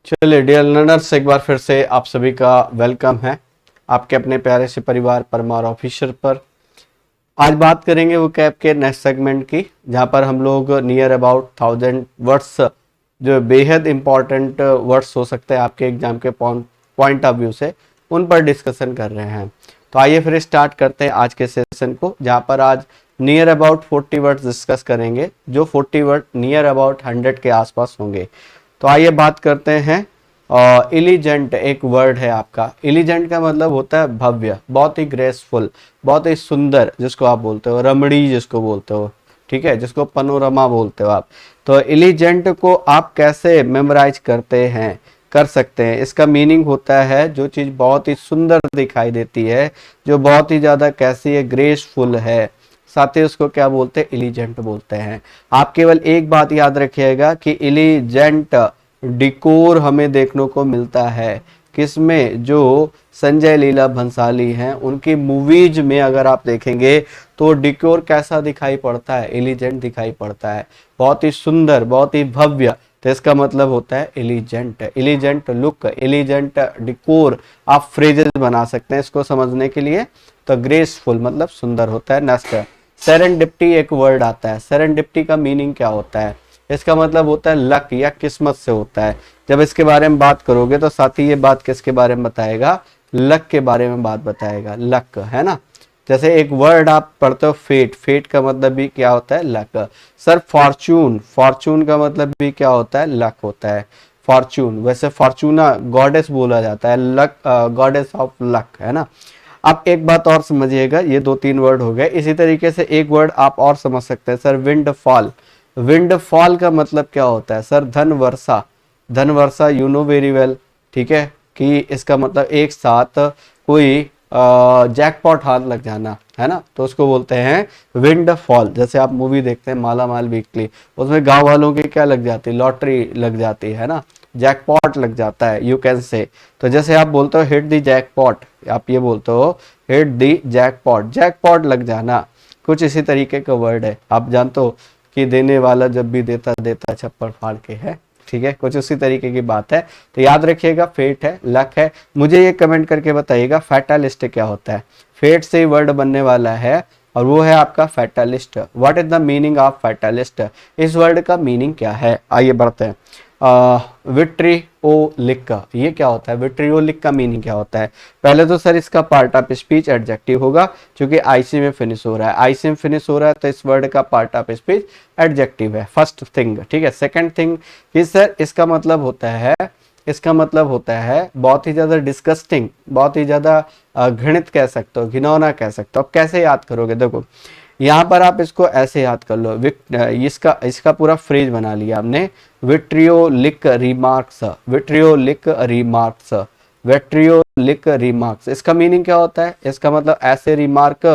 चलिए dear learners, एक बार फिर से आप सभी का वेलकम है आपके अपने प्यारे से परिवार परमार ऑफिसर पर। आज बात करेंगे वो कैब के नेक्स्ट सेगमेंट की, जहाँ पर हम लोग नियर अबाउट 1000 वर्ड्स, जो बेहद इंपॉर्टेंट वर्ड्स हो सकते हैं आपके एग्जाम के पॉइंट ऑफ व्यू से, उन पर डिस्कशन कर रहे हैं। तो आइए फिर स्टार्ट करते हैं आज के सेशन को, जहाँ पर आज नियर अबाउट 40 वर्ड्स डिस्कस करेंगे, जो 40 वर्ड नियर अबाउट 100 के आसपास होंगे। तो आइए बात करते हैं। इलिजेंट एक वर्ड है आपका। इलिजेंट का मतलब होता है भव्य, बहुत ही ग्रेसफुल, बहुत ही सुंदर, जिसको आप बोलते हो रमणीय, जिसको बोलते हो, ठीक है, जिसको पनोरमा बोलते हो आप। तो इलिजेंट को आप कैसे मेमोराइज करते हैं, कर सकते हैं। इसका मीनिंग होता है जो चीज बहुत ही सुंदर दिखाई देती है, जो बहुत ही ज्यादा कैसी है, ग्रेसफुल है, साथ ही उसको क्या बोलते हैं, इलिजेंट बोलते हैं। आप केवल एक बात याद रखिएगा कि इलिजेंट डिकोर हमें देखने को मिलता है किसमें, जो संजय लीला भंसाली हैं उनकी मूवीज में अगर आप देखेंगे तो डिकोर कैसा दिखाई पड़ता है, एलिजेंट दिखाई पड़ता है, बहुत ही सुंदर, बहुत ही भव्य। तो इसका मतलब होता है एलिजेंट, एलिजेंट लुक, एलिजेंट डिकोर। आप फ्रेजेस बना सकते हैं इसको समझने के लिए। तो ग्रेसफुल मतलब सुंदर होता है। नेक्स्ट सेरेंडिप्टी एक वर्ड आता है। सेरेंडिप्टी का मीनिंग क्या होता है? इसका मतलब होता है लक या किस्मत से होता है। जब इसके बारे में बात करोगे तो साथ ही ये बात किसके बारे में बताएगा, लक के बारे में बात बताएगा, लक, है ना। जैसे एक वर्ड आप पढ़ते हो फेट, फेट का मतलब भी क्या होता है, लक। सर फॉर्चून, फॉर्चून का मतलब भी क्या होता है, लक होता है, फॉर्चून। वैसे फॉर्चूना गॉडेस बोला जाता है, लक गॉडेस ऑफ लक, है ना। आप एक बात और समझिएगा, ये 2-3 वर्ड हो गए। इसी तरीके से एक वर्ड आप और समझ सकते हैं sir, wind fall. Wind fall का मतलब क्या होता है सर, धन वर्षा। धन वर्षा यू नो वेरी वेल, ठीक है, कि इसका मतलब एक साथ कोई जैकपॉट हाथ लग जाना, है ना, तो उसको बोलते हैं विंड फॉल। जैसे आप मूवी देखते हैं माला माल वीकली, उसमें गांव वालों की क्या लग जाती है, लॉटरी लग जाती है ना, जैकपॉट लग जाता है, यू कैन से। तो जैसे आप बोलते हो हिट दी जैकपॉट, आप ये बोलते हो हिट दी जैकपॉट, जैकपॉट लग जाना, कुछ इसी तरीके का वर्ड है। आप जानते हो कि देने वाला जब भी देता देता छप्पर फाड़ के, है, ठीक है, कुछ उसी तरीके की बात है। तो याद रखिएगा फेट है, लक है। मुझे ये कमेंट करके बताइएगा फैटालिस्ट क्या होता है। फेट से ही वर्ड बनने वाला है और वो है आपका fatalist. What is the meaning of fatalist? इस वर्ड का मीनिंग क्या है, आइए बढ़ते हैं। विट्रियोलिक, ये क्या होता है, विट्रियोलिक का मीनिंग क्या होता है? पहले तो सर इसका पार्ट ऑफ स्पीच एडजेक्टिव होगा, क्योंकि आईसी में फिनिश हो रहा है, आईसी में फिनिश हो रहा है तो इस वर्ड का पार्ट ऑफ स्पीच एडजेक्टिव है, फर्स्ट थिंग, ठीक है। सेकंड थिंग कि सर इसका मतलब होता है, इसका मतलब होता है बहुत ही ज्यादा डिस्गस्टिंग, बहुत ही ज्यादा घृणित कह सकते हो, घिनौना कह सकते हो। अब कैसे याद करोगे, देखो यहाँ पर आप इसको ऐसे याद कर लो, इसका इसका पूरा फ्रेज बना लिया हमने, vitriolic remarks, vitriolic remarks, vitriolic remarks. इसका मीनिंग क्या होता है? इसका मतलब ऐसे रिमार्क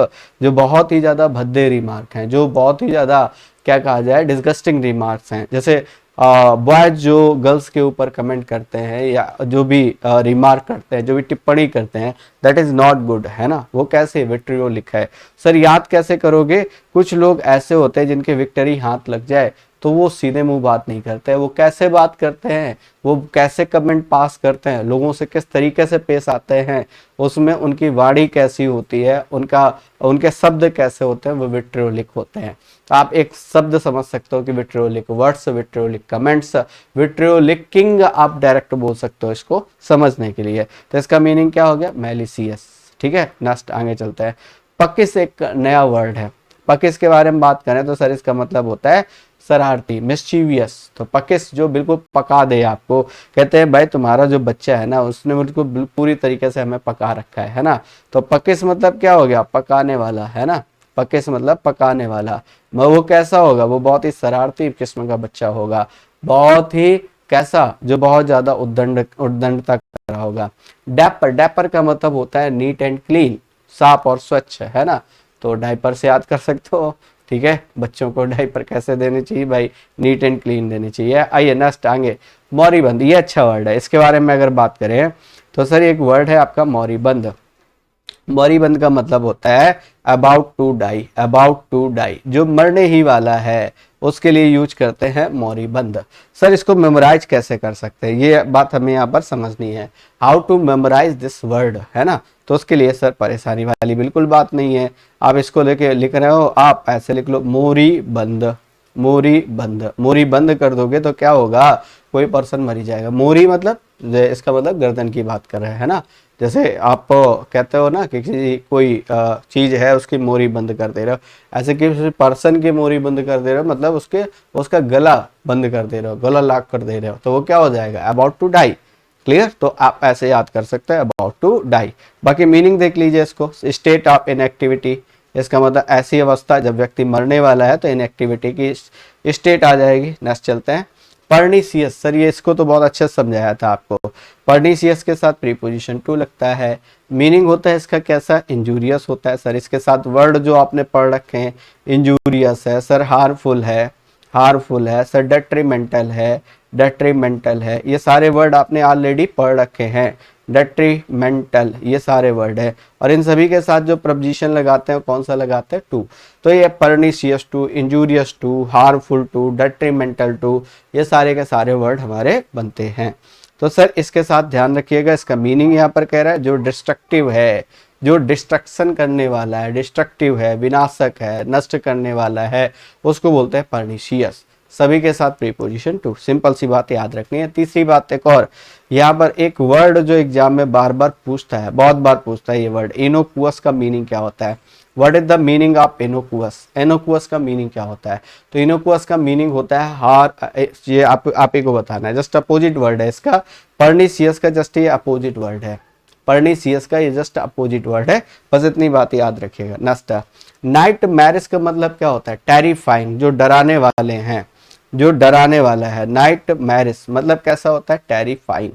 जो बहुत ही ज्यादा भद्दे रिमार्क हैं, जो बहुत ही ज्यादा क्या कहा जाए, डिस्गस्टिंग रिमार्क्स हैं। जैसे बॉयज जो गर्ल्स के ऊपर कमेंट करते हैं या जो भी रिमार्क करते हैं, जो भी टिप्पणी करते हैं, दैट इज नॉट गुड, है ना। वो कैसे, विट्रियोलिक है। सर याद कैसे करोगे? कुछ लोग ऐसे होते हैं जिनके विक्टरी हाथ लग जाए तो वो सीधे मुंह बात नहीं करते हैं। वो कैसे बात करते हैं, वो कैसे कमेंट पास करते हैं, लोगों से किस तरीके से पेश आते हैं, उसमें उनकी वाणी कैसी होती है, उनका उनके शब्द कैसे होते हैं, वो विट्रियोलिक होते हैं। तो आप एक शब्द समझ सकते हो कि विट्रियोलिक वर्ड्स, विट्रियोलिक कमेंट्स, विट्रियोलिकिंग आप डायरेक्ट बोल सकते हो इसको समझने के लिए। तो इसका मीनिंग क्या हो गया, मैलिसियस, ठीक है। नेक्स्ट आगे चलते हैं। पकिस एक नया वर्ड है। पकिस के बारे में बात करें तो सर इसका मतलब होता है शरारती, मिस्चीवियस। तो पकिस जो बिल्कुल पका दे आपको, कहते हैं भाई तुम्हारा जो बच्चा है ना उसने मुझको पूरी तरीके से हमें पका रखा है ना। तो पकिस मतलब क्या हो गया, पकाने वाला, है ना। पकिस मतलब पकाने वाला। वो कैसा होगा, वो बहुत ही शरारती किस्म का बच्चा होगा, बहुत ही कैसा, जो बहुत ज्यादा उद्दंडता कर रहा होगा। डैपर, डैपर का मतलब होता है नीट एंड क्लीन, साफ और स्वच्छ, है ना। तो डायपर से याद कर सकते हो, ठीक है। बच्चों को डायपर कैसे देने चाहिए भाई, नीट एंड क्लीन देनी चाहिए। आइए नेक्स्ट आगे, मौरीबंद, ये अच्छा वर्ड है। इसके बारे में अगर बात करें तो सर एक वर्ड है आपका मौरीबंद। मौरीबंद का मतलब होता है about to die, about to die, जो मरने ही वाला है, उसके लिए यूज करते हैं मोरीबंद। सर इसको मेमोराइज कैसे कर सकते हैं, ये बात हमें यहाँ पर समझनी है। How to memorise this word, है ना। तो उसके लिए सर परेशानी वाली बिल्कुल बात नहीं है। आप इसको लेके लिख रहे हो, आप ऐसे लिख लो मोरीबंद, मोरी बंद। मोरी बंद कर दोगे तो क्या होगा, कोई पर्सन मरी जाएगा। मोरी मतलब इसका मतलब गर्दन की बात कर रहे हैं, है ना। जैसे आप कहते हो ना कि किसी कोई चीज है उसकी मोरी बंद कर दे रहे हो, ऐसे किसी पर्सन की मोरी बंद कर दे रहे हो मतलब उसका गला बंद कर दे रहे हो, गला लॉक कर दे रहे हो, तो वो क्या हो जाएगा, अबाउट टू डाई। क्लियर, तो आप ऐसे याद कर सकते हैं अबाउट टू डाई। बाकी मीनिंग देख लीजिए इसको, स्टेट ऑफ इनएक्टिविटी, इसका मतलब ऐसी अवस्था जब व्यक्ति मरने वाला है तो इनएक्टिविटी की स्टेट आ जाएगी। नेक्स्ट चलते हैं, पर्निशियस। सर ये इसको तो बहुत अच्छे से समझाया था आपको। पर्निशियस के साथ प्रीपोजिशन टू लगता है। मीनिंग होता है इसका कैसा, इंजूरियस होता है। सर इसके साथ वर्ड जो आपने पढ़ रखे हैं, इंजूरियस है सर, हार्मफुल है, हार्मफुल है सर, डेट्रीमेंटल है, डेट्रीमेंटल है, ये सारे वर्ड आपने ऑलरेडी पढ़ रखे हैं। डेट्रीमेंटल ये सारे वर्ड है, और इन सभी के साथ जो प्रपोजिशन लगाते हैं कौन सा लगाते हैं, टू। तो ये pernicious to, injurious to, harmful to, detrimental to, ये सारे के सारे वर्ड हमारे बनते हैं। तो सर इसके साथ ध्यान रखिएगा, इसका मीनिंग यहाँ पर कह रहा है जो डिस्ट्रक्टिव है, जो डिस्ट्रक्शन करने वाला है, डिस्ट्रक्टिव है, विनाशक है, नष्ट करने वाला है, उसको बोलते हैं पर्निशियस। सभी के साथ प्रीपोजिशन टू, सिंपल सी बात याद रखनी है। तीसरी बात एक और, यहाँ पर एक वर्ड जो एग्जाम में बार बार पूछता है, बहुत बार पूछता है ये वर्ड, इनोकुअस का मीनिंग क्या होता है। What is the meaning of innocuous, innocuous का मीनिंग क्या होता है। तो इनोकुअस का मीनिंग होता है हार, ये आप ही को बताना है, जस्ट अपोजिट वर्ड है इसका। पर्निशियस का जस्ट ये अपोजिट वर्ड है, पर्निशियस का ये जस्ट अपोजिट वर्ड है, बस इतनी बात याद रखिएगा। नेक्स्ट, नाइट मैरिज का मतलब क्या होता है, टेरिफाइंग, जो डराने वाले हैं, जो डराने वाला है। नाइट मैरिज मतलब कैसा होता है, टेरिफाइंग।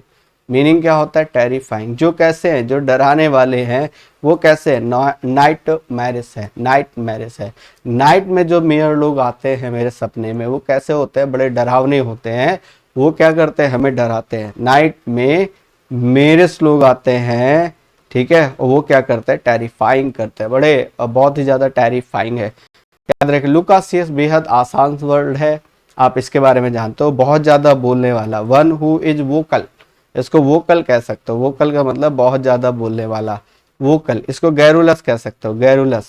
मीनिंग क्या होता है, टेरिफाइंग, जो कैसे हैं, जो डराने वाले हैं, वो कैसे है, नाइट मैरिज है, नाइट मैरिज है। नाइट में जो मेयर लोग आते हैं मेरे सपने में, वो कैसे होते हैं, बड़े डरावने होते हैं, वो क्या करते हैं, हमें डराते हैं। नाइट में मेरेस लोग आते हैं, ठीक है, और वो क्या करते हैं, टेरिफाइंग करते हैं, बड़े बहुत ही ज्यादा टेरिफाइंग है। याद रखें, लुकासियस बेहद आसान वर्ड है, आप इसके बारे में जानते हो, बहुत ज्यादा बोलने वाला, वन हु इज वोकल, इसको वोकल कह सकते हो, वोकल का मतलब बहुत ज्यादा बोलने वाला, वोकल। इसको गैरुलस कह सकते हो, गैरुलस,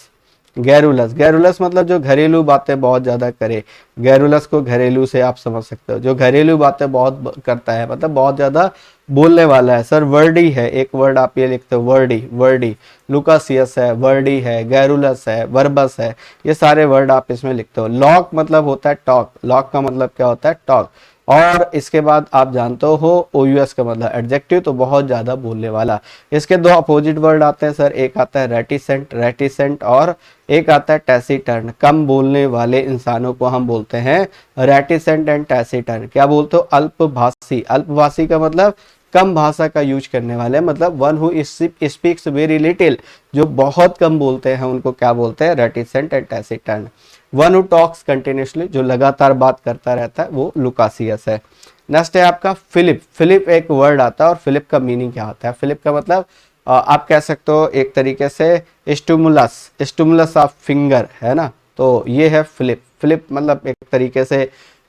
गैरुलस, गैरुलस मतलब जो घरेलू बातें बहुत ज्यादा करे। गैरुलस को घरेलू से आप समझ सकते हो, जो घरेलू बातें बहुत करता है, मतलब बहुत ज्यादा बोलने वाला है। सर वर्डी है, एक वर्ड आप ये लिखते हो, वर्डी, वर्डी। लुकासियस है, वर्डी है, गैरुलस है, वर्बस है, ये सारे वर्ड आप इसमें लिखते हो। लॉक मतलब होता है टॉक, लॉक का मतलब क्या होता है, टॉक। और इसके बाद आप जानते हो ओयूएस का मतलब एडजेक्टिव, तो बहुत ज्यादा बोलने वाला। इसके दो अपोजिट वर्ड आते हैं सर, एक आता है रेटिसेंट, रेटिसेंट, और एक आता है टैसिटर्न। कम बोलने वाले इंसानों को हम बोलते हैं रेटिसेंट एंड टैसिटर्न। क्या बोलते हो, अल्पभाषी। अल्पभाषी का मतलब कम भाषा का यूज करने वाले, मतलब one who speaks very little, जो बहुत कम बोलते हैं उनको क्या बोलते हैं, reticent and taciturn. One who talks continuously, जो लगातार बात करता रहता है, वो लुकासियस है। नेक्स्ट है आपका फिलिप। फिलिप एक वर्ड आता है, और फिलिप का मीनिंग क्या होता है, फिलिप का मतलब आप कह सकते हो एक तरीके से स्टिमुलस, स्टिमुलस ऑफ फिंगर, है ना। तो ये है फिलिप। फिलिप मतलब एक तरीके से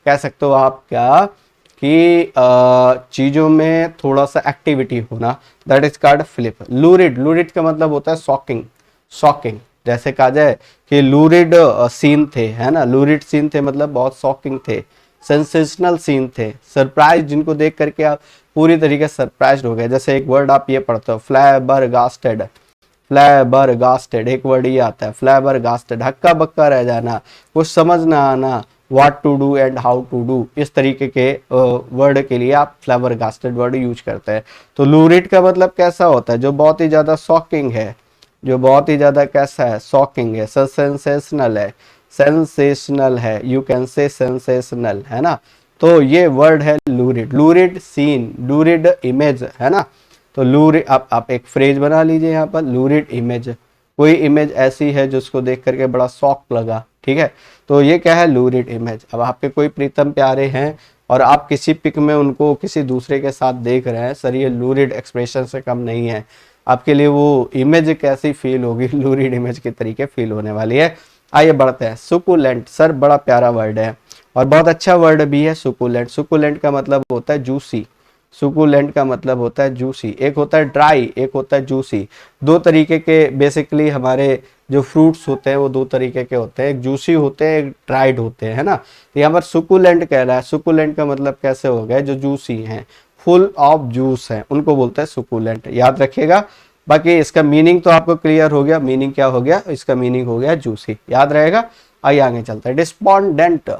कह सकते हो आप क्या, कि चीजों में थोड़ा सा एक्टिविटी होना, दैट इज कॉल्ड फिलिप। लूरिड, लूरिड का मतलब होता है शॉकिंग, शॉकिंग। जैसे कहा जाए कि लूरिड सीन थे, है ना, लूरिड सीन थे मतलब बहुत शॉकिंग थे, सेंसेशनल सीन थे, सरप्राइज, जिनको देख करके आप पूरी तरीके से सरप्राइज हो गए। जैसे एक वर्ड आप ये पढ़ते हो, फ्लैबरगास्टेड, फ्लैबरगास्टेड, एक वर्ड ये आता है फ्लैबरगास्टेड, हक्का बक्का रह जाना, कुछ समझ ना आना, what to do and how to do, इस तरीके के वर्ड के लिए आप फ्लैबरगास्टेड वर्ड यूज करते हैं। तो लूरिड का मतलब कैसा होता है, जो बहुत ही ज्यादा शॉकिंग है, जो बहुत ही ज्यादा कैसा है, शॉकिंग है, सेंसेशनल है, सेंसेशनल है, यू कैन से सेंसेशनल, है ना। तो ये वर्ड है लूरिड। लूरिड सीन, लूरिड इमेज, है ना। तो लूरिड, आप एक फ्रेज बना लीजिए यहाँ पर, लूरिड इमेज, कोई इमेज ऐसी है जिसको देख करके बड़ा शॉक लगा, ठीक है, तो ये क्या है, लूरिड इमेज। अब आपके कोई प्रीतम प्यारे हैं और आप किसी पिक में उनको किसी दूसरे के साथ देख रहे हैं, सर ये लूरिड एक्सप्रेशन से कम नहीं है। आपके लिए वो इमेज कैसी फील होगी, लूरिड इमेज के तरीके फील होने वाली है। आइए बढ़ते हैं, सुकुलेंट। सर बड़ा प्यारा वर्ड है, और बहुत अच्छा वर्ड भी है सुकुलेंट। सुकुलेंट का मतलब होता है जूसी, सुकुलेंट का मतलब होता है जूसी। एक होता है ड्राई, एक होता है जूसी। दो तरीके के बेसिकली हमारे जो फ्रूट्स होते हैं वो दो तरीके के होते हैं, एक जूसी होते हैं, एक ड्राइड होते हैं, है ना। तो यहाँ पर सुकुलेंट कह रहा है, सुकुलेंट का मतलब कैसे हो गया, जो जूसी हैं, फुल ऑफ जूस हैं, उनको बोलते हैं सुकुलेंट, याद रखिएगा। बाकी इसका मीनिंग तो आपको क्लियर हो गया, मीनिंग क्या हो गया, इसका मीनिंग हो गया जूसी, याद रहेगा। आइए आगे चलते हैं। डिस्पोंडेंट,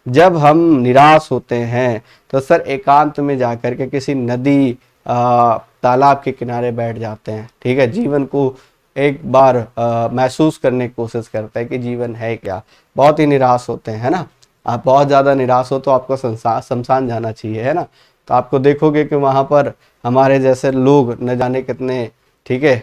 जब हम निराश होते हैं तो सर एकांत में जाकर के किसी नदी तालाब के किनारे बैठ जाते हैं, ठीक है, जीवन को एक बार महसूस करने की कोशिश करते हैं कि जीवन है क्या। बहुत ही निराश होते हैं, है ना। आप बहुत ज़्यादा निराश हो तो आपको शमशान जाना चाहिए, है ना। तो आपको देखोगे कि वहाँ पर हमारे जैसे लोग न जाने कितने, ठीक है,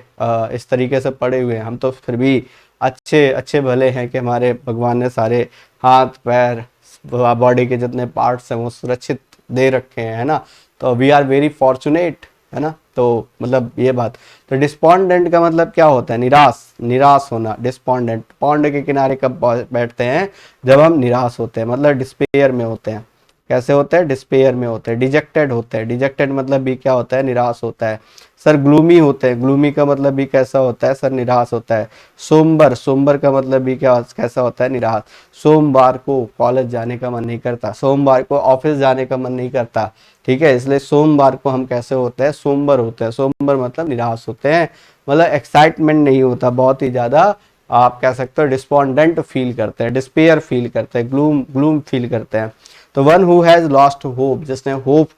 इस तरीके से पड़े हुए हैं। हम तो फिर भी अच्छे अच्छे भले हैं कि हमारे भगवान ने सारे हाथ पैर बॉडी के जितने पार्ट्स हैं वो सुरक्षित दे रखे हैं, है ना। तो वी आर वेरी फॉर्चुनेट, है ना। तो मतलब ये बात। तो डिस्पोंडेंट का मतलब क्या होता है, निराश, निराश होना। डिस्पोंडेंट, पॉन्ड के किनारे कब बैठते हैं, जब हम निराश होते हैं, मतलब डिस्पेयर में होते हैं। कैसे होते हैं, डिस्पेयर में होते हैं। डिजेक्टेड होते हैं, डिजेक्टेड मतलब भी क्या होता है, निराश होता है। सर ग्लूमी होते हैं, ग्लूमी का मतलब भी कैसा होता है सर, निराश होता है। सोमबर, सोमबर का मतलब भी क्या कैसा होता है, निराश। सोमवार को कॉलेज जाने का मन नहीं करता, सोमवार को ऑफिस जाने का मन नहीं करता, ठीक है, इसलिए सोमवार को हम कैसे होते हैं, सोमबर होते हैं। सोमबर मतलब निराश होते हैं, मतलब एक्साइटमेंट नहीं होता, बहुत ही ज्यादा आप कह सकते हो डिस्पोंडेंट फील करते हैं, डिस्पेयर फील करते हैं, ग्लूम ग्लूम फील करते हैं। तो one who has lost hope, जिसने होप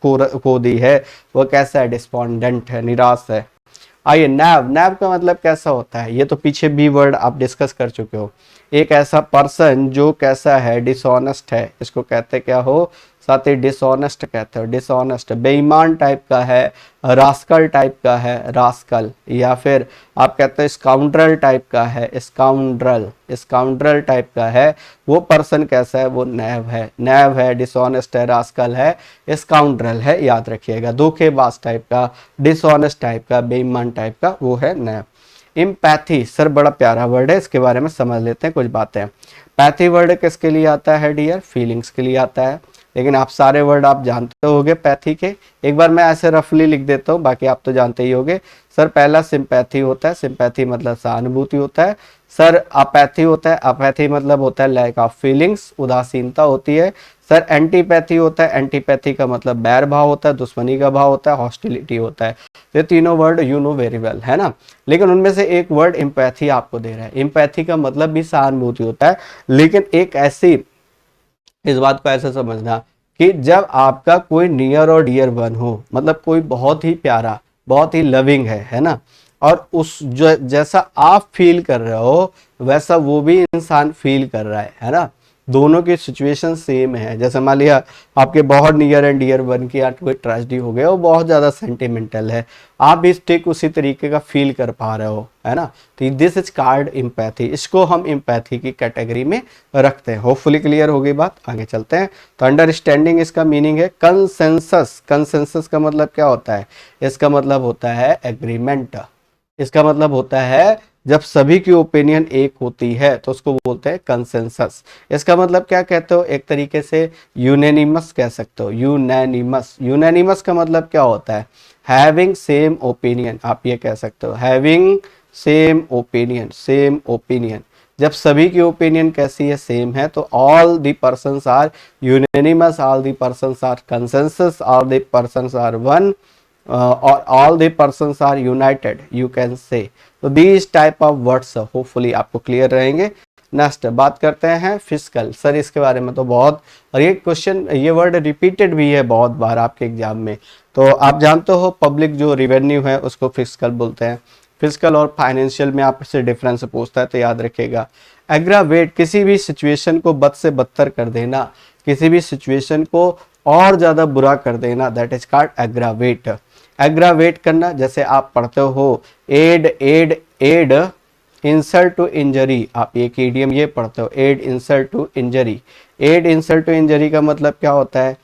खो दी है, वो कैसा है, डिस्पोंडेंट है, निराश है। आइए नैव, नैव का मतलब कैसा होता है, ये तो पीछे बी वर्ड आप डिस्कस कर चुके हो। एक ऐसा पर्सन जो कैसा है, डिसऑनेस्ट है, इसको कहते क्या हो, साथ ही डिसऑनेस्ट कहते हो, डिसऑनेस्ट, बेईमान टाइप का है, रास्कल टाइप का है, रास्कल, या फिर आप कहते हैं स्काउंड्रल टाइप का है, स्काउंड्रल, स्काउंड्रल टाइप का है, वो पर्सन कैसा है, वो नैव है, नैव है, डिसऑनेस्ट है, रास्कल है, स्काउंड्रल है, याद रखिएगा। धोखेबाज टाइप का, डिसऑनेस्ट टाइप का, बेईमान टाइप का, वो है नैव। इम्पैथी, सर बड़ा प्यारा वर्ड है, इसके बारे में समझ लेते हैं कुछ बातें। पैथी वर्ड किसके लिए आता है डियर, फीलिंग्स के लिए आता है, लेकिन आप सारे वर्ड आप जानते होगे पैथी के। एक बार मैं ऐसे रफली लिख देता हूँ, बाकी आप तो जानते ही होगे। सर पहला सिंपैथी होता है, सिंपैथी मतलब सहानुभूति होता है। सर अपैथी होता है, अपैथी मतलब होता है लैक ऑफ फीलिंग्स, उदासीनता होती है। सर एंटीपैथी होता है, एंटीपैथी का मतलब बैर भाव होता है, दुश्मनी का भाव होता है, हॉस्टिलिटी होता है। ये तीनों word you know very well, है ना। लेकिन उनमें से एक वर्ड इम्पैथी आपको दे रहा है। इम्पैथी का मतलब भी सहानुभूति होता है, लेकिन एक ऐसी, इस बात को ऐसे समझना कि जब आपका कोई नियर और डियर वन हो, मतलब कोई बहुत ही प्यारा, बहुत ही लविंग है ना, और उस जो जैसा आप फील कर रहे हो वैसा वो भी इंसान फील कर रहा है ना। दोनों की सिचुएशन सेम है। जैसे मान लिया आपके बहुत नियर एंड डियर वन की आज कोई ट्रेजेडी हो गया, वो बहुत ज़्यादा सेंटिमेंटल है, आप भी ठीक उसी तरीके का फील कर पा रहे हो, है ना। तो दिस इज कार्ड इम्पैथी, इसको हम इम्पैथी की कैटेगरी में रखते हैं। होपफुली क्लियर हो गई बात, आगे चलते हैं। तो अंडरस्टैंडिंग इसका मीनिंग है कंसेंसस। कंसेंसस का मतलब क्या होता है, इसका मतलब होता है एग्रीमेंट। इसका मतलब होता है जब सभी की ओपिनियन एक होती है तो उसको बोलते हैं कंसेंसस। इसका मतलब क्या कहते हो, एक तरीके से यूनैनिमस कह सकते हो, यूनैनिमस। यूनैनिमस का मतलब क्या होता है, हैविंग सेम ओपिनियन, आप ये कह सकते हो having same opinion, same opinion. जब सभी की ओपिनियन कैसी है, सेम है, तो all the persons are unanimous, all the persons are consensus, all the persons are one, और all the persons are united, you can say. तो these type of words hopefully आपको क्लियर रहेंगे। नेक्स्ट बात करते हैं फिस्कल। सर इसके बारे में तो बहुत, और ये क्वेश्चन, ये वर्ड रिपीटेड भी है बहुत बार आपके एग्जाम में। तो आप जानते हो पब्लिक जो रिवेन्यू है उसको फिस्कल बोलते हैं। फिजिकल और फाइनेंशियल में आपसे डिफरेंस पूछता है तो याद रखिएगा। एग्रावेट, किसी भी सिचुएशन को बद से बदतर कर देना, किसी भी सिचुएशन को और ज्यादा बुरा कर देना, that is called aggravate. Aggravate करना, जैसे आप पढ़ते हो add add add insult to injury, आप एक ईडियम ये पढ़ते हो, add insult to injury. Add insult to injury का मतलब क्या होता है,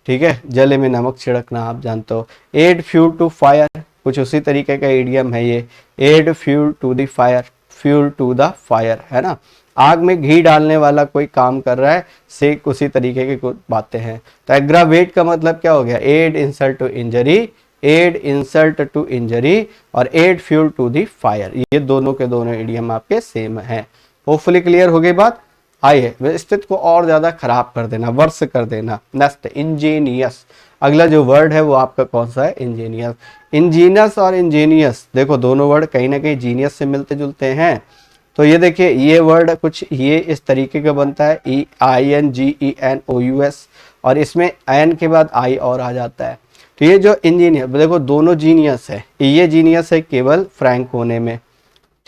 ठीक है, जले में नमक छिड़कना, आप जानते हो। एड फ्यूल टू फायर, कुछ उसी तरीके का ईडियम है ये, add fuel to the fire, fuel to the fire, है ना। आग में घी डालने वाला कोई काम कर रहा है, सेक उसी तरीके की कुछ बातें हैं। तो एग्रावेट का मतलब क्या हो गया, add insult to injury, add insult to injury और add fuel to the fire, ये दोनों के दोनों इडियम आपके सेम हैं। होपफुली क्लियर हो गई बात। आइए स्थिति को और ज्यादा खराब कर देना, वर्ष कर देना। नेक्स्ट इंजीनियस, अगला जो वर्ड है वो आपका कौन सा है, इंजीनियस। इंजीनियस और इंजीनियस देखो दोनों वर्ड कहीं ना कहीं जीनियस से मिलते जुलते हैं। तो ये देखिए ये वर्ड कुछ ये इस तरीके का बनता है, INGENOUS, और इसमें एन के बाद आई और आ जाता है। तो ये जो इंजीनियर देखो दोनों जीनियस है, ये जीनियस है केवल फ्रैंक होने में,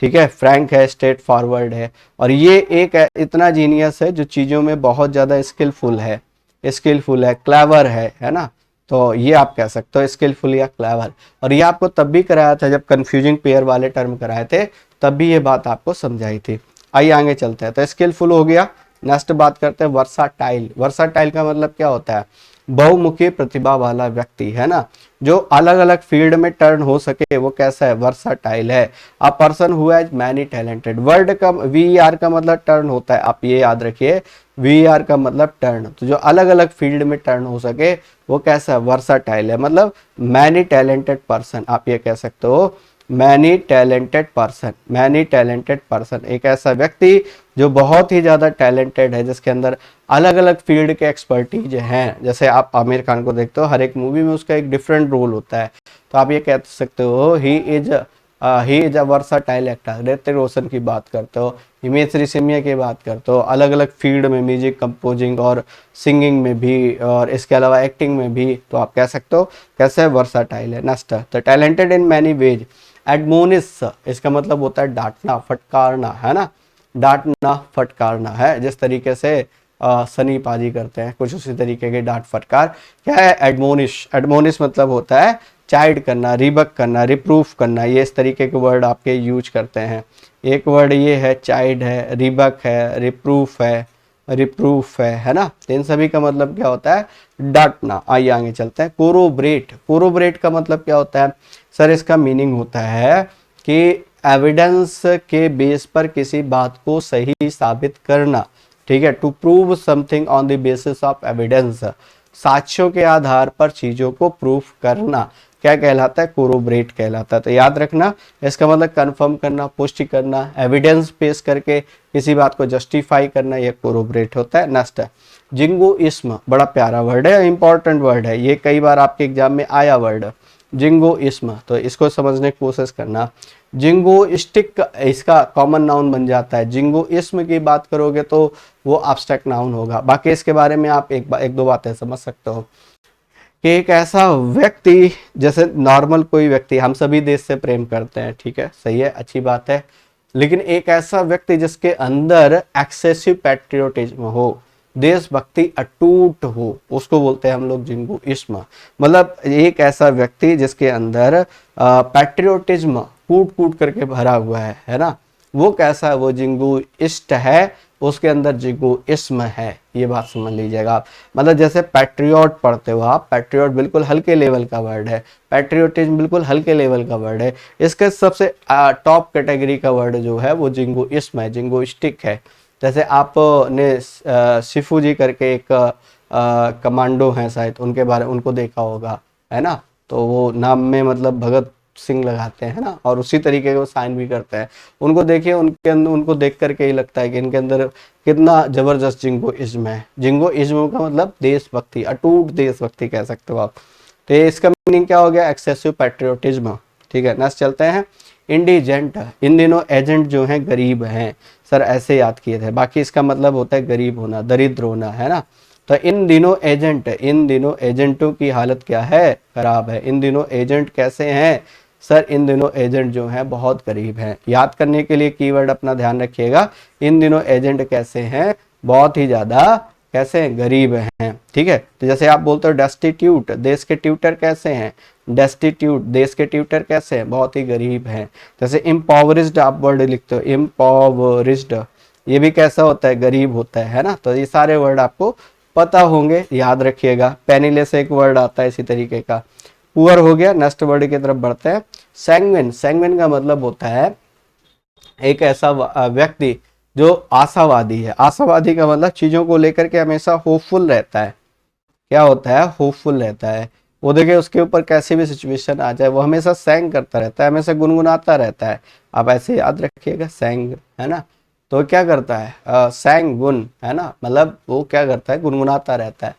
ठीक है, फ्रैंक है, स्ट्रेट फॉरवर्ड है, और ये एक इतना जीनियस है जो चीज़ों में बहुत ज़्यादा स्किलफुल है, क्लेवर है ना। तो ये आप कह सकते हो स्किलफुल या क्लेवर। और ये आपको तब भी कराया था जब कंफ्यूजिंग पेयर वाले टर्म कराए थे, तब भी ये बात आपको समझाई थी। आइए आगे चलते हैं। तो स्किलफुल हो गया। नेक्स्ट बात करते हैं वर्साटाइल। वर्साटाइल का मतलब क्या होता है, बहुमुखी प्रतिभा वाला व्यक्ति, है ना, जो अलग अलग फील्ड में टर्न हो सके, वो कैसा है, वर्साटाइल है। A person who has many talented, word का VER का मतलब टर्न होता है, आप ये याद रखिए, VER का मतलब टर्न। तो जो अलग अलग फील्ड में टर्न हो सके वो कैसा है, वर्साटाइल है। मतलब मैनी टैलेंटेड पर्सन, आप ये कह सकते हो many talented person, many talented person, एक ऐसा व्यक्ति जो बहुत ही ज़्यादा टैलेंटेड है, जिसके अंदर अलग अलग फील्ड के एक्सपर्टीज हैं। जैसे आप आमिर खान को देखते हो, हर एक मूवी में उसका एक डिफरेंट रोल होता है, तो आप ये कह सकते हो he is a versatile actor. Hrithik Roshan की बात करते हो, हिमेश रेशमिया की बात करते हो, अलग अलग फील्ड में म्यूजिक कंपोजिंग और सिंगिंग में भी, और इसके अलावा एक्टिंग में भी, तो आप कह सकते हो कैसे वर्साटाइल है। नेक्स्ट, तो टैलेंटेड इन मैनी वेज। एडमोनिस, इसका मतलब होता है डांटना, फटकारना, है ना, डांटना फटकारना है, जिस तरीके से सनी पाजी करते हैं, कुछ उसी तरीके के डांट फटकार क्या है, एडमोनिश। एडमोनिश मतलब होता है चाइड करना, रिबक करना, रिप्रूफ करना, ये इस तरीके के वर्ड आपके यूज करते हैं। एक वर्ड ये है चाइड है, रिबक है, रिप्रूफ है ना। तो इन सभी का मतलब क्या होता है, डांटना। आइए आगे चलते हैं। कोरोबरेट, कोरोबरेट का मतलब क्या होता है सर, इसका मीनिंग होता है कि एविडेंस के बेस पर किसी बात को सही साबित करना, ठीक है, to prove something on the basis of evidence, साक्ष्यों के आधार पर चीजों को प्रूफ करना क्या कहलाता है, कोरोबरेट कहलाता है। तो याद रखना इसका मतलब कंफर्म करना, पुष्टि करना, एविडेंस पेश करके किसी बात को जस्टिफाई करना, ये कोरोबरेट होता है। नेक्स्ट है जिंगोइस्म, बड़ा प्यारा वर्ड है, इंपॉर्टेंट वर्ड है, ये कई बार आपके एग्जाम में आया वर्ड जिंगोइस्म, तो इसको समझने की कोशिश करना। जिंगोइस्टिक इसका कॉमन नाउन बन जाता है, जिंगोइस्म की बात करोगे तो वो एब्स्ट्रैक्ट नाउन होगा। बाकी इसके बारे में आप एक दो बातें समझ सकते हो कि एक ऐसा व्यक्ति, जैसे नॉर्मल कोई व्यक्ति, हम सभी देश से प्रेम करते हैं, ठीक है, सही है, अच्छी बात है, लेकिन एक ऐसा व्यक्ति जिसके अंदर एक्सेसिव पैट्रियोटिज्म हो, देशभक्ति अटूट हो, उसको बोलते हैं हम लोग जिंगोइस्म। मतलब एक ऐसा व्यक्ति जिसके अंदर पैट्रियोटिज्म कूट कूट करके भरा हुआ है ना, वो कैसा है, वो जिंगोइस्ट है, उसके अंदर जिंगोइस्म है, ये बात समझ लीजिएगा आप। मतलब जैसे पैट्रियट पढ़ते हो आप, पैट्रियट बिल्कुल हल्के लेवल का वर्ड है, पैट्रियोटिज्म बिल्कुल हल्के लेवल का वर्ड है, इसके सबसे टॉप कैटेगरी का वर्ड जो है वो जिंगोइस्म है, जिंगोइस्टिक है। जैसे आपने शिफू जी करके एक कमांडो हैं शायद, उनके बारे उनको देखा होगा, है ना, तो वो नाम में मतलब भगत सिंह लगाते हैं ना, और उसी तरीके के वो साइन भी करते हैं। उनको देखिए, उनके अंदर, उनको देख करके ही लगता है कि इनके अंदर कितना जबरदस्त जिंगोइज्म है। जिंगोइज्म का मतलब देशभक्ति, अटूट देशभक्ति कह सकते हो आप। तो इसका मीनिंग क्या हो गया, एक्सेसिव पैट्रियोटिज्म, ठीक है। नेक्स्ट चलते हैं। इंडिजेंट, इन दिनों एजेंट जो हैं गरीब हैं, सर ऐसे याद किए थे, बाकी इसका मतलब होता है गरीब होना, दरिद्र होना, है ना। तो इन दिनों एजेंट, इन दिनों एजेंटों की हालत क्या है, खराब है। इन दिनों एजेंट कैसे हैं सर, इन दिनों एजेंट जो हैं बहुत गरीब हैं। याद करने के लिए कीवर्ड अपना ध्यान रखिएगा, इन दिनों एजेंट कैसे हैं, बहुत ही ज्यादा कैसे हैं, गरीब हैं, ठीक है। तो जैसे आप बोलते हो डेस्टिट्यूट, देश के ट्यूटर कैसे हैं, डेस्टिट्यूट, देश के ट्यूटर कैसे हैं, बहुत ही गरीब हैं। जैसे इम्पॉवरिज्ड आप वर्ड लिखते हो, इम्पॉवरिज्ड, ये भी कैसा होता है, गरीब होता है ना। तो ये सारे वर्ड आपको पता होंगे, याद रखिएगा। पेनीलेस एक वर्ड आता है इसी तरीके का। पुअर हो गया। नेक्स्ट वर्ड की तरफ बढ़ते हैं। सैंग्विन, सैंग्विन का मतलब होता है एक ऐसा व्यक्ति जो आशावादी है, आशावादी का मतलब चीजों को लेकर के हमेशा होपफुल रहता है। क्या होता है? होपफुल रहता है। वो देखिए उसके ऊपर कैसी भी सिचुएशन आ जाए वो हमेशा सैंग करता रहता है, हमेशा गुनगुनाता रहता है। आप ऐसे याद रखिएगा, सैंग, है ना। तो क्या करता है? सैंग गुन, है ना, मतलब वो क्या करता है? गुनगुनाता रहता है।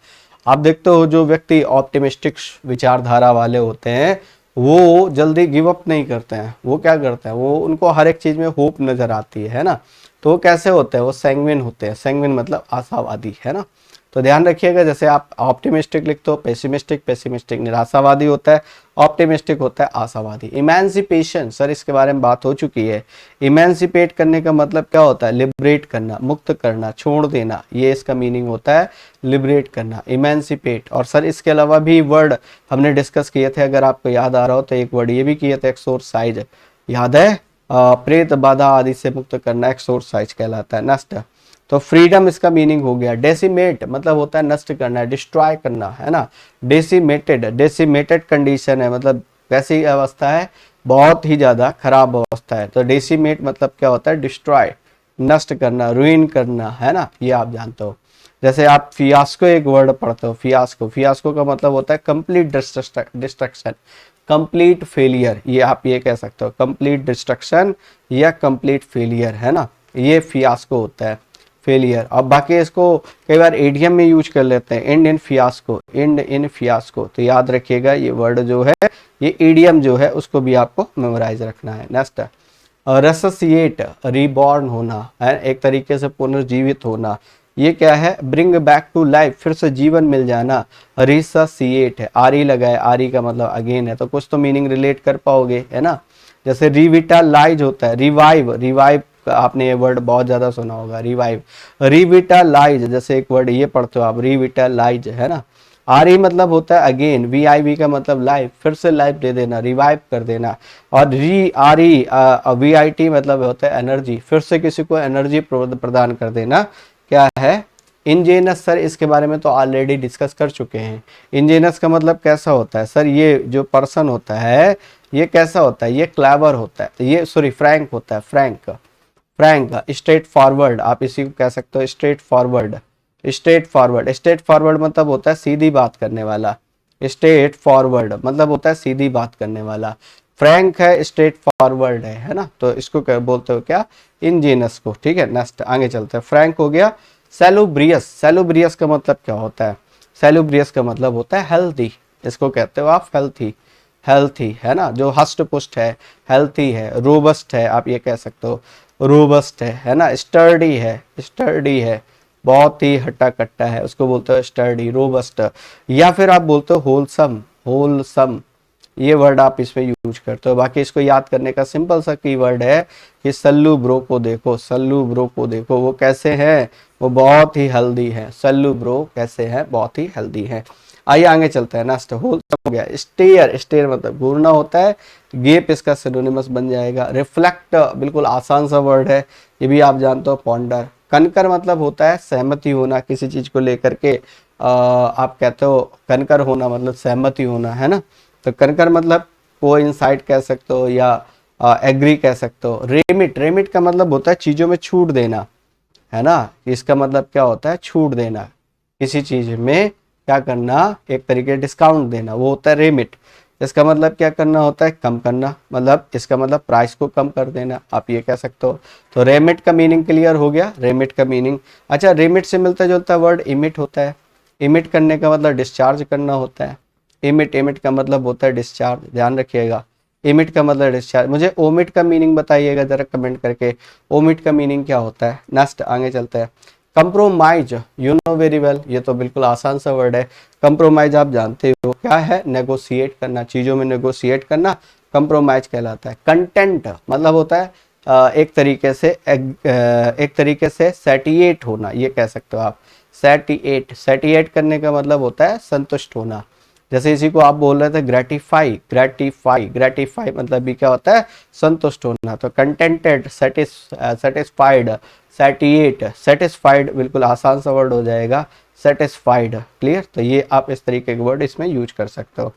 आप देखते हो जो व्यक्ति ऑप्टिमिस्टिक विचारधारा वाले होते हैं वो जल्दी गिव अप नहीं करते हैं। वो क्या करते हैं? वो उनको हर एक चीज में होप नजर आती है ना। तो वो कैसे होते हैं? वो सैंग्विन होते हैं। सैंग्विन मतलब आशावादी, है ना। तो ध्यान रखिएगा, जैसे आप ऑप्टिमिस्टिक लिखते हो, पेसिमिस्टिक, पेसिमिस्टिक निराशावादी होता है, ऑप्टिमिस्टिक होता है आशावादी। इमेंसिपेशन, सर इसके बारे में बात हो चुकी है। इमेंसिपेट करने का मतलब क्या होता है? लिबरेट करना, मुक्त करना, छोड़ देना, ये इसका मीनिंग होता है, लिबरेट करना, इमेंसिपेट। और सर इसके अलावा भी वर्ड हमने डिस्कस किए थे, अगर आपको याद आ रहा हो तो एक वर्ड ये भी किए थे, एक्सोरसाइज, याद है? प्रेत बाधा आदि से मुक्त करना एक्सोरसाइज कहलाता है, नष्ट। तो फ्रीडम इसका मीनिंग हो गया। डेसिमेट मतलब होता है नष्ट करना, डिस्ट्रॉय करना, है ना। डेसिमेटेड, डेसिमेटेड कंडीशन है, मतलब कैसी अवस्था है? बहुत ही ज्यादा खराब अवस्था है। तो डेसिमेट मतलब क्या होता है? डिस्ट्रॉय, नष्ट करना, रुइन करना, है ना, ये आप जानते हो। जैसे आप फियास्को एक वर्ड पढ़ते हो, फियास्को, फियास्को का मतलब होता है कंप्लीट डिस्ट्रक्शन, कंप्लीट फेलियर, ये आप ये कह सकते हो, कंप्लीट डिस्ट्रक्शन या कंप्लीट फेलियर, है ना, ये फियास्को होता है, फेलियर। अब बाकी इसको कई बार एडीएम में यूज कर लेते हैं, and in fiasco, and in fiasco. तो याद रखिएगा ये वर्ड जो है, ये ईडीएम जो है उसको भी आपको मेमोराइज रखना है। नेक्स्ट, रेससिएट, रिबॉर्न होना, है एक तरीके से पुनर्जीवित होना। ये क्या है? ब्रिंग बैक टू लाइफ, फिर से जीवन मिल जाना। रिससिएट है, आरी लगाए, आरी का मतलब अगेन है, तो कुछ तो मीनिंग रिलेट कर पाओगे, है ना। जैसे रिविटालाइज होता है, रिवाइव, रिवाइव आपने ये वर्ड बहुत ज्यादा सुना होगा, रिवाइव, रिविटालाइज, जैसे एक वर्ड ये पढ़ते हो आप, रिविटालाइज, है ना। आरी मतलब होता है अगेन, वी आई वी का मतलब लाइफ, फिर से लाइफ दे देना, रिवाइव कर देना। और री आरी वी आई टी मतलब होता है एनर्जी, फिर से किसी को एनर्जी प्रदान कर देना। क्या है? इंजेनस, सर इसके बारे में तो ऑलरेडी डिस्कस कर चुके हैं। इंजेनस का मतलब कैसा होता है? सर ये जो पर्सन होता है ये कैसा होता है? ये क्लेवर होता है, ये सॉरी फ्रैंक होता है, फ्रैंक, फ्रैंक, स्ट्रेट फॉरवर्ड, आप इसी को कह सकते हो, straight forward, straight forward, straight forward मतलब होता है सीधी बात करने वाला, स्ट्रेट फॉरवर्ड मतलब होता है सीधी बात करने वाला। फ्रैंक है, स्ट्रेट फॉरवर्ड है ना। तो इसको क्या बोलते हो? क्या? इंजीनस को, ठीक है। नेक्स्ट आगे चलते हैं, फ्रैंक हो गया। सेलुब्रियस, सेलुब्रियस का मतलब क्या होता है? सेलुब्रियस का मतलब होता है हेल्थी, इसको कहते हो आप हेल्थी, हेल्थी, है ना, जो हष्ट पुष्ट है, हेल्थी है, रोबस्ट है, आप ये कह सकते हो, रोबस्ट है ना। स्टर्डी है, स्टर्डी है, बहुत ही हट्टा कट्टा है, उसको बोलते हो स्टर्डी, रोबस्ट। या फिर आप बोलते हो होलसम, होलसम, ये वर्ड आप इसमें यूज करते हो। बाकी इसको याद करने का सिंपल सा की वर्ड है कि सल्लू ब्रो को देखो, सल्लू ब्रो को देखो, वो कैसे हैं? वो बहुत ही हेल्दी है। सल्लू ब्रो कैसे हैं? बहुत ही हेल्दी है। आइए आगे चलते हैं। नेक्स्ट, होलसम हो गया। स्टेयर, स्टेयर मतलब घूरना होता है, गेप इसका सिनोनिमस बन जाएगा। रिफ्लेक्ट बिल्कुल आसान सा वर्ड है, ये भी आप जानते हो, पॉन्डर। कनकर मतलब होता है सहमति होना किसी चीज को लेकर के, आप कहते हो कनकर होना मतलब सहमति होना, है ना। तो कनकर मतलब को इंसाइट कह सकते हो या एग्री कह सकते हो। रेमिट, रेमिट का मतलब होता है चीजों में छूट देना, है ना। इसका मतलब क्या होता है? छूट देना, किसी चीज में क्या करना? एक तरीके डिस्काउंट देना, वो होता है रेमिट। इसका मतलब क्या करना होता है? कम करना, मतलब इसका मतलब प्राइस को कम कर देना, आप ये कह सकते हो। तो रेमिट का मीनिंग क्लियर हो गया, रेमिट का मीनिंग। अच्छा, रेमिट से मिलता जुलता वर्ड इमिट होता है। इमिट करने का मतलब डिस्चार्ज करना होता है। इमिट, इमिट का मतलब होता है डिस्चार्ज, ध्यान रखिएगा। इमिट का मतलब डिस्चार्ज। मुझे ओमिट का मीनिंग बताइएगा जरा कमेंट करके, ओमिट का मीनिंग क्या होता है। नेक्स्ट आगे चलते हैं। Compromise, you know very well, ये तो बिल्कुल आसान सा वर्ड है। कंप्रोमाइज आप जानते हो क्या है? नेगोशिएट करना, चीजों में नेगोशिएट करना कंप्रोमाइज कहलाता है। कंटेंट मतलब होता है एक तरीके से सैटिएट होना, ये कह सकते हो आप। सैटिएट, सैटिएट करने का मतलब होता है संतुष्ट होना। जैसे इसी को आप बोल रहे थे ग्रेटिफाई, ग्रेटिफाई, ग्रेटिफाई मतलब भी क्या होता है? संतुष्ट होना। तो कंटेंटेड, सेटिस्फाइड, सैटिएट, सेटिस्फाइड बिल्कुल आसान सा वर्ड हो जाएगा, सेटिस्फाइड, क्लियर। तो ये आप इस तरीके के वर्ड इसमें यूज कर सकते हो।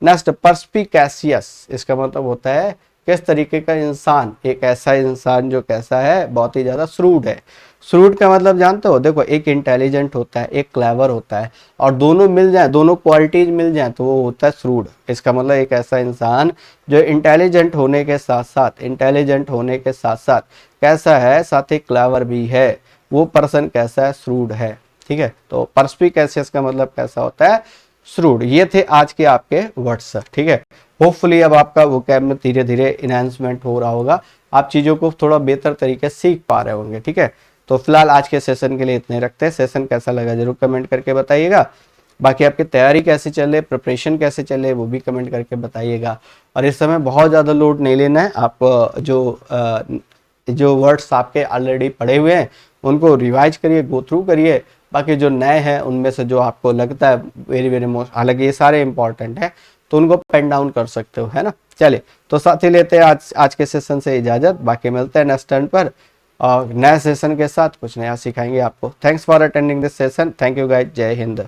नेक्स्ट, परस्पिकैसियस, इसका मतलब होता है किस तरीके का इंसान, एक ऐसा इंसान जो कैसा है, बहुत ही ज्यादा श्रूड है। श्रूड का मतलब जानते हो, देखो एक इंटेलिजेंट होता है, एक क्लेवर होता है, और दोनों मिल जाए, दोनों क्वालिटीज मिल जाए तो वो होता है श्रूड। इसका मतलब एक ऐसा इंसान जो इंटेलिजेंट होने के साथ साथ, कैसा है, साथ ही क्लेवर भी है, वो पर्सन कैसा है, श्रूड है। ठीक है, तो परस्पिकेशियस का मतलब कैसा होता है, श्रूड। ये थे आज के आपके वर्ड्स। ठीक है, होपफुली अब आपका वोकैब में धीरे धीरे इनहेंसमेंट हो रहा होगा, आप चीज़ों को थोड़ा बेहतर तरीके से सीख पा रहे होंगे। ठीक है, तो फिलहाल आज के सेशन के लिए इतने रखते हैं। सेशन कैसा लगा जरूर कमेंट करके बताइएगा। बाकी आपकी तैयारी कैसे चले, प्रिपरेशन कैसे चले, वो भी कमेंट करके बताइएगा। और इस समय बहुत ज़्यादा लोड नहीं लेना है, आप जो वर्ड्स आपके ऑलरेडी पढ़े हुए हैं उनको रिवाइज करिए, गो थ्रू करिए। बाकी जो नए हैं उनमें से जो आपको लगता है वेरी वेरी मोस्ट, हालांकि ये सारे इंपॉर्टेंट है, तो उनको पेन डाउन कर सकते हो, है ना। चलिए, तो साथ ही लेते हैं आज के सेशन से इजाजत। बाकी मिलते हैं नेक्स्ट टर्न पर और नए सेशन के साथ कुछ नया सिखाएंगे आपको। Thanks for attending this session. Thank you guys, जय हिंद।